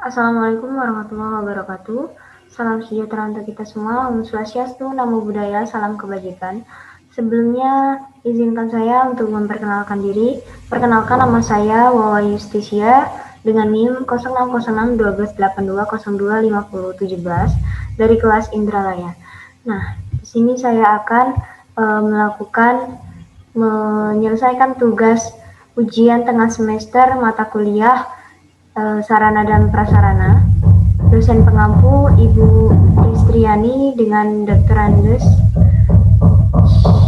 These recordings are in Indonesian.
Assalamualaikum warahmatullahi wabarakatuh. Salam sejahtera untuk kita semua. Om Swastiastu, Namo Buddhaya, salam kebajikan. Sebelumnya, izinkan saya untuk memperkenalkan diri. Perkenalkan, nama saya Wawa Justisia dengan NIM 06061282025017 dari kelas Indralaya. Nah, di sini saya akan menyelesaikan tugas ujian tengah semester mata kuliah sarana dan prasarana. Dosen pengampu Ibu Ristriani dengan Dr. Andes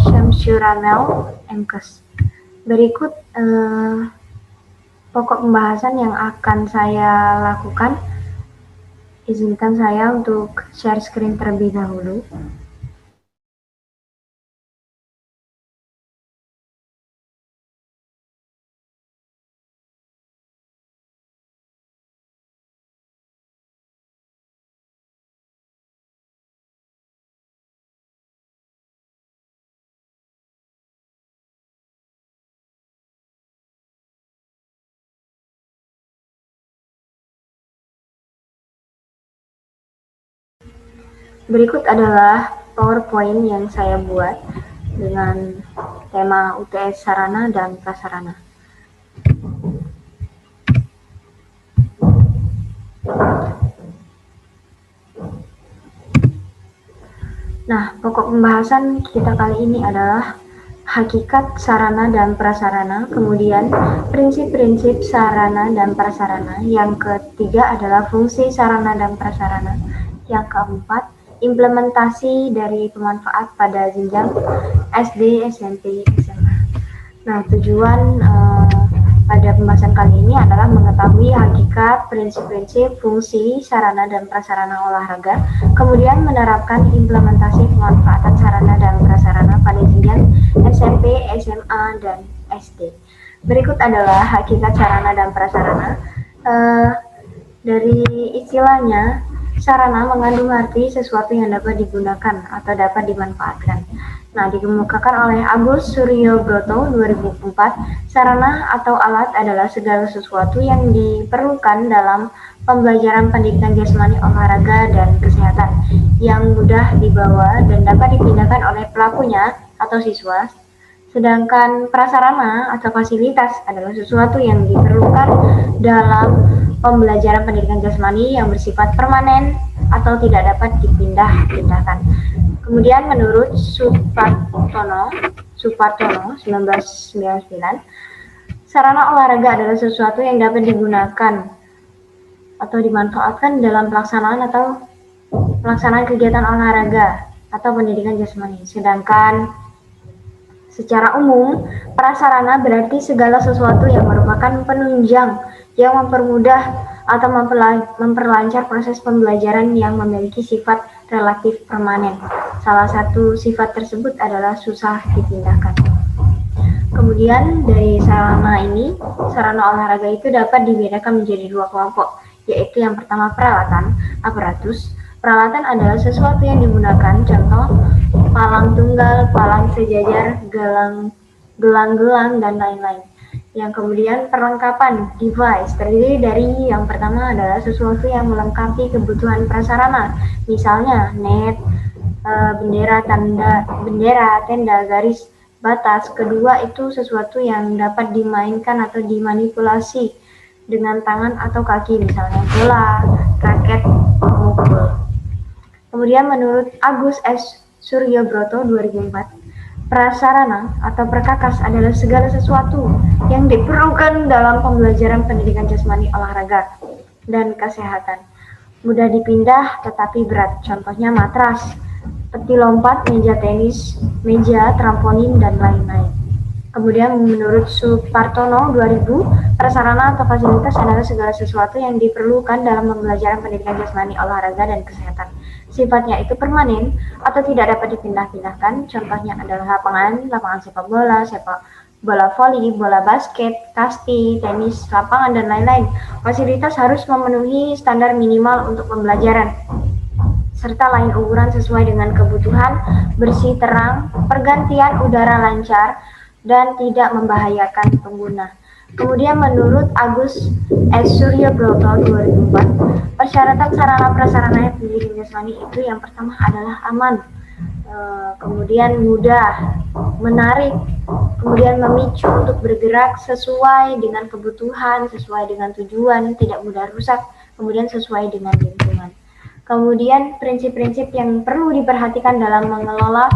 Syamsuramel MKes. Berikut pokok pembahasan yang akan saya lakukan. Izinkan saya untuk share screen terlebih dahulu. Berikut adalah PowerPoint yang saya buat dengan tema UTS Sarana dan Prasarana. Nah, pokok pembahasan kita kali ini adalah hakikat sarana dan prasarana, kemudian prinsip-prinsip sarana dan prasarana, yang ketiga adalah fungsi sarana dan prasarana, yang keempat implementasi dari pemanfaat pada jenjang SD, SMP, SMA. Nah, tujuan pada pembahasan kali ini adalah mengetahui hakikat, prinsip-prinsip, fungsi, sarana dan prasarana olahraga, kemudian menerapkan implementasi pemanfaatan sarana dan prasarana pada jenjang SMP, SMA, dan SD. Berikut adalah hakikat sarana dan prasarana. Dari istilahnya, sarana mengandung arti sesuatu yang dapat digunakan atau dapat dimanfaatkan. Nah, dikemukakan oleh Agus Suryobroto 2004, sarana atau alat adalah segala sesuatu yang diperlukan dalam pembelajaran pendidikan jasmani, olahraga, dan kesehatan yang mudah dibawa dan dapat dipindahkan oleh pelakunya atau siswa. Sedangkan prasarana atau fasilitas adalah sesuatu yang diperlukan dalam pembelajaran pendidikan jasmani yang bersifat permanen atau tidak dapat dipindah-pindahkan. Kemudian menurut Supartono 1999, sarana olahraga adalah sesuatu yang dapat digunakan atau dimanfaatkan dalam pelaksanaan kegiatan olahraga atau pendidikan jasmani. Sedangkan secara umum, prasarana berarti segala sesuatu yang merupakan penunjang yang mempermudah atau memperlancar proses pembelajaran yang memiliki sifat relatif permanen. Salah satu sifat tersebut adalah susah dipindahkan. Kemudian dari sarana olahraga itu dapat dibedakan menjadi dua kelompok, yaitu yang pertama peralatan, aparatus. Peralatan adalah sesuatu yang digunakan, contoh palang tunggal, palang sejajar, gelang-gelang, dan lain-lain. Yang kemudian perlengkapan, device, terdiri dari yang pertama adalah sesuatu yang melengkapi kebutuhan prasarana, misalnya net, bendera, tenda, garis, batas. Kedua itu sesuatu yang dapat dimainkan atau dimanipulasi dengan tangan atau kaki, misalnya bola, raket, mukul. Kemudian menurut Agus S. Suryobroto 2004, prasarana atau perkakas adalah segala sesuatu yang diperlukan dalam pembelajaran pendidikan jasmani, olahraga, dan kesehatan. Mudah dipindah tetapi berat, contohnya matras, peti lompat, meja tenis, meja, trampolin, dan lain-lain. Kemudian menurut Supartono 2000, prasarana atau fasilitas adalah segala sesuatu yang diperlukan dalam pembelajaran pendidikan jasmani, olahraga, dan kesehatan. Sifatnya itu permanen atau tidak dapat dipindah-pindahkan. Contohnya adalah lapangan sepak bola voli, bola basket, kasti, tenis, lapangan, dan lain-lain. Fasilitas harus memenuhi standar minimal untuk pembelajaran, serta lain ukuran sesuai dengan kebutuhan, bersih, terang, pergantian udara lancar, dan tidak membahayakan pengguna. Kemudian menurut Agus S. Suryabroto 2004, persyaratan sarana prasarana pendidikan jasmani itu yang pertama adalah aman, kemudian mudah, menarik, kemudian memicu untuk bergerak sesuai dengan kebutuhan, sesuai dengan tujuan, tidak mudah rusak, kemudian sesuai dengan lingkungan. Kemudian prinsip-prinsip yang perlu diperhatikan dalam mengelola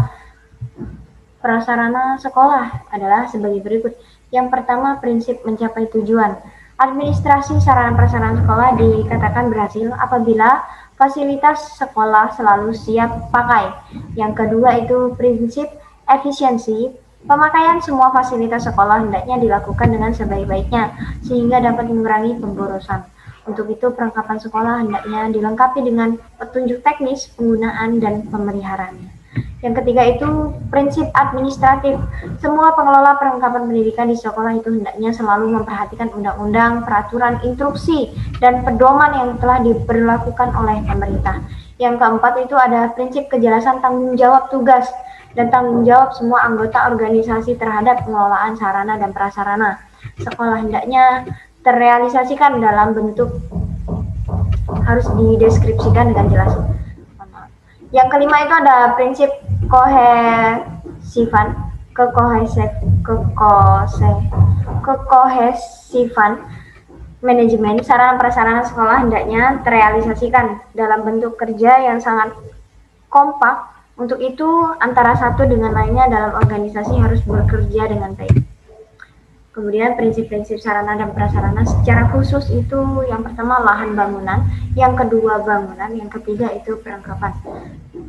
prasarana sekolah adalah sebagai berikut. Yang pertama, prinsip mencapai tujuan. Administrasi sarana prasarana sekolah dikatakan berhasil apabila fasilitas sekolah selalu siap pakai. Yang kedua itu prinsip efisiensi. Pemakaian semua fasilitas sekolah hendaknya dilakukan dengan sebaik-baiknya sehingga dapat mengurangi pemborosan. Untuk itu, perlengkapan sekolah hendaknya dilengkapi dengan petunjuk teknis, penggunaan, dan pemeliharaannya. Yang ketiga itu prinsip administratif. Semua pengelola perlengkapan pendidikan di sekolah itu hendaknya selalu memperhatikan undang-undang, peraturan, instruksi, dan pedoman yang telah diberlakukan oleh pemerintah. Yang keempat itu ada prinsip kejelasan tanggung jawab tugas dan tanggung jawab semua anggota organisasi terhadap pengelolaan sarana dan prasarana. Sekolah hendaknya terrealisasikan dalam bentuk harus dideskripsikan dengan jelas. Yang kelima itu ada prinsip kekohesifan manajemen sarana prasarana sekolah hendaknya terrealisasikan dalam bentuk kerja yang sangat kompak. Untuk itu antara satu dengan lainnya dalam organisasi harus bekerja dengan baik. Kemudian prinsip-prinsip sarana dan prasarana secara khusus itu yang pertama lahan bangunan, yang kedua bangunan, yang ketiga itu perlengkapan.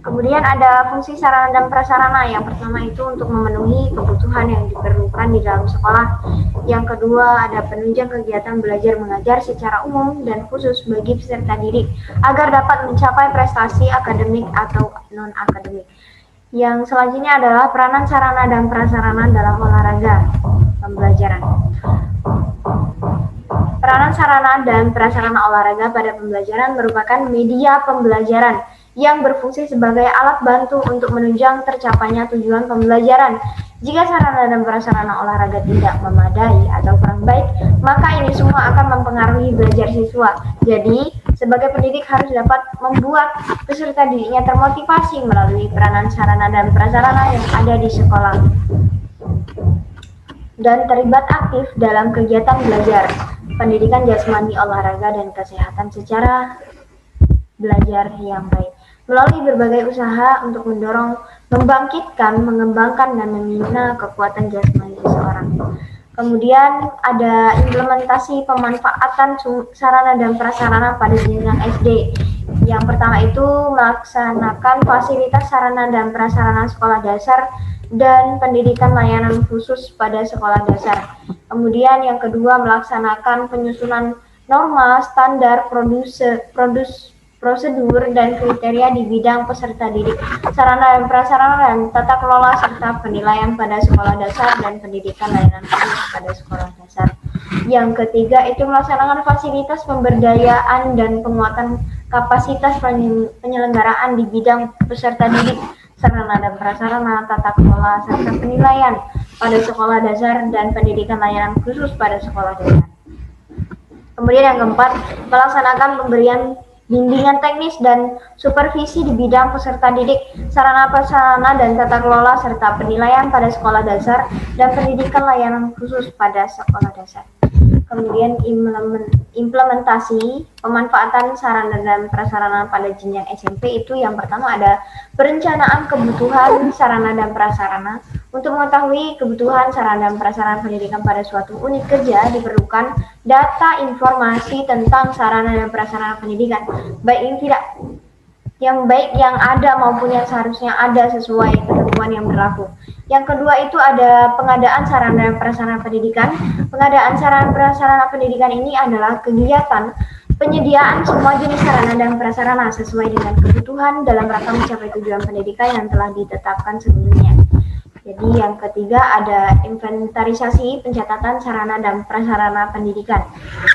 Kemudian ada fungsi sarana dan prasarana. Yang pertama itu untuk memenuhi kebutuhan yang diperlukan di dalam sekolah. Yang kedua ada penunjang kegiatan belajar mengajar secara umum dan khusus bagi peserta didik agar dapat mencapai prestasi akademik atau non-akademik. Yang selanjutnya adalah peranan sarana dan prasarana dalam olahraga pembelajaran. Peranan sarana dan prasarana olahraga pada pembelajaran merupakan media pembelajaran yang berfungsi sebagai alat bantu untuk menunjang tercapainya tujuan pembelajaran. Jika sarana dan prasarana olahraga tidak memadai atau kurang baik, maka ini semua akan mempengaruhi belajar siswa. Jadi, sebagai pendidik harus dapat membuat peserta didiknya termotivasi melalui peranan sarana dan prasarana yang ada di sekolah dan terlibat aktif dalam kegiatan belajar, pendidikan jasmani, olahraga, dan kesehatan secara belajar yang baik. Melalui berbagai usaha untuk mendorong, membangkitkan, mengembangkan, dan membina kekuatan jasmani seseorang. Kemudian ada implementasi pemanfaatan sarana dan prasarana pada jenjang SD. Yang pertama itu melaksanakan fasilitas sarana dan prasarana sekolah dasar dan pendidikan layanan khusus pada sekolah dasar. Kemudian yang kedua melaksanakan penyusunan norma, standar, prosedur dan kriteria di bidang peserta didik, sarana dan prasarana dan tata kelola serta penilaian pada sekolah dasar dan pendidikan layanan khusus pada sekolah dasar. Yang ketiga itu melaksanakan fasilitas pemberdayaan dan penguatan kapasitas penyelenggaraan di bidang peserta didik, sarana dan prasarana, tata kelola serta penilaian pada sekolah dasar dan pendidikan layanan khusus pada sekolah dasar. Kemudian yang keempat, melaksanakan pemberian bimbingan teknis dan supervisi di bidang peserta didik, sarana prasarana dan tata kelola serta penilaian pada sekolah dasar dan pendidikan layanan khusus pada sekolah dasar. Kemudian implementasi pemanfaatan sarana dan prasarana pada jenjang SMP itu yang pertama ada perencanaan kebutuhan sarana dan prasarana. Untuk mengetahui kebutuhan sarana dan prasarana pendidikan pada suatu unit kerja diperlukan data informasi tentang sarana dan prasarana pendidikan, baik yang ada maupun yang seharusnya ada sesuai ketentuan yang berlaku. Yang kedua itu ada pengadaan sarana dan prasarana pendidikan. Pengadaan sarana dan prasarana pendidikan ini adalah kegiatan penyediaan semua jenis sarana dan prasarana sesuai dengan kebutuhan dalam rangka mencapai tujuan pendidikan yang telah ditetapkan sebelumnya. Jadi yang ketiga ada inventarisasi pencatatan sarana dan prasarana pendidikan.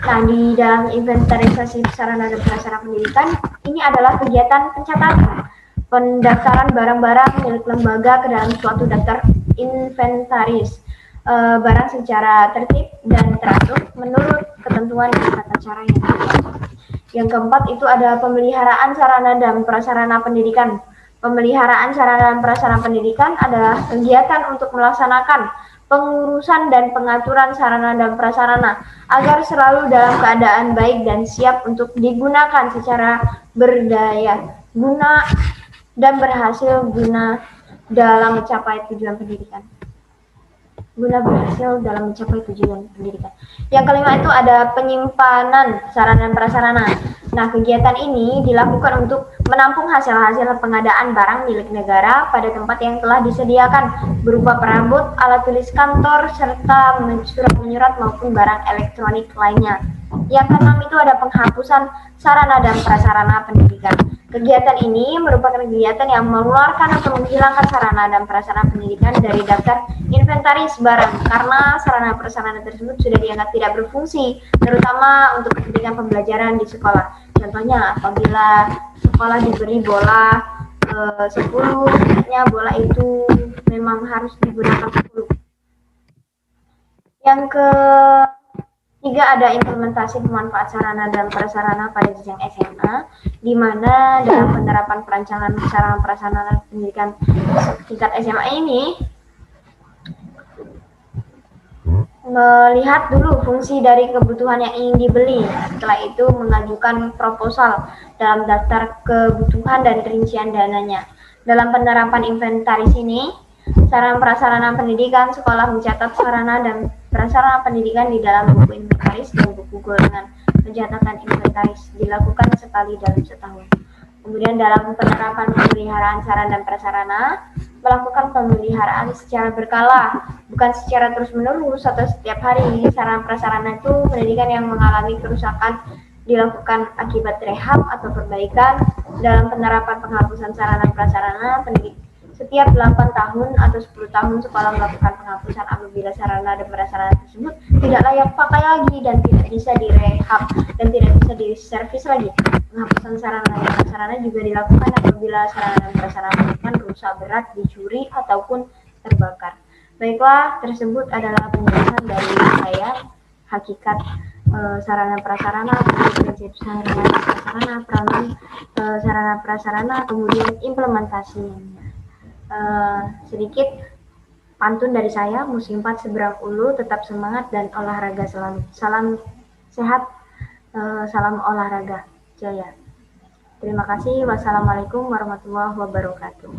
Nah, di dalam inventarisasi sarana dan prasarana pendidikan ini adalah kegiatan pencatatan pendaftaran barang-barang milik lembaga ke dalam suatu daftar inventaris. barang secara tertib dan teratur menurut ketentuan dan tata cara yang ditetapkan. Yang keempat itu ada pemeliharaan sarana dan prasarana pendidikan. Pemeliharaan sarana dan prasarana pendidikan adalah kegiatan untuk melaksanakan pengurusan dan pengaturan sarana dan prasarana agar selalu dalam keadaan baik dan siap untuk digunakan secara berdaya guna dan berhasil guna dalam mencapai tujuan pendidikan. Yang kelima itu ada penyimpanan sarana dan prasarana. Nah, kegiatan ini dilakukan untuk menampung hasil-hasil pengadaan barang milik negara pada tempat yang telah disediakan berupa perabot, alat tulis kantor, serta surat menyurat maupun barang elektronik lainnya. Yang keenam itu ada penghapusan sarana dan prasarana pendidikan. Kegiatan ini merupakan kegiatan yang mengeluarkan atau menghilangkan sarana dan prasarana pendidikan dari daftar inventaris barang karena sarana prasarana tersebut sudah dianggap tidak berfungsi, terutama untuk kepentingan pembelajaran di sekolah. Contohnya, apabila sekolah diberi bola 10, setidaknya bola itu memang harus digunakan 10. Yang ketiga ada implementasi pemanfaat sarana dan prasarana pada jenjang SMA, di mana dalam penerapan perancangan sarana prasarana pendidikan tingkat SMA ini melihat dulu fungsi dari kebutuhan yang ingin dibeli. Setelah itu mengajukan proposal dalam daftar kebutuhan dan rincian dananya. Dalam penerapan inventaris ini, sarana prasarana pendidikan sekolah mencatat sarana dan prasarana pendidikan di dalam buku inventaris dan buku golongan pencatatan inventaris dilakukan sekali dalam setahun. Kemudian dalam penerapan pemeliharaan sarana dan prasarana, melakukan pemeliharaan secara berkala, bukan secara terus-menerus atau setiap hari. Sarana prasarana itu pendidikan yang mengalami kerusakan dilakukan akibat rehab atau perbaikan. Dalam penerapan penghapusan sarana prasarana pendidikan, setiap 8 tahun atau 10 tahun sekolah melakukan penghapusan apabila sarana dan prasarana tersebut tidak layak pakai lagi dan tidak bisa direhab dan tidak bisa diservis lagi. Penghapusan sarana dan prasarana juga dilakukan apabila sarana dan prasarana pendidikan rusak berat, dicuri, ataupun terbakar. Baiklah, tersebut adalah penjelasan dari saya, hakikat sarana prasarana, prinsip sarana prasarana, peranan sarana prasarana, kemudian implementasinya. Sedikit pantun dari saya, musim 4 seberang ulu, tetap semangat dan olahraga selalu. Salam sehat, salam olahraga jaya. Terima kasih. Wassalamualaikum warahmatullahi wabarakatuh.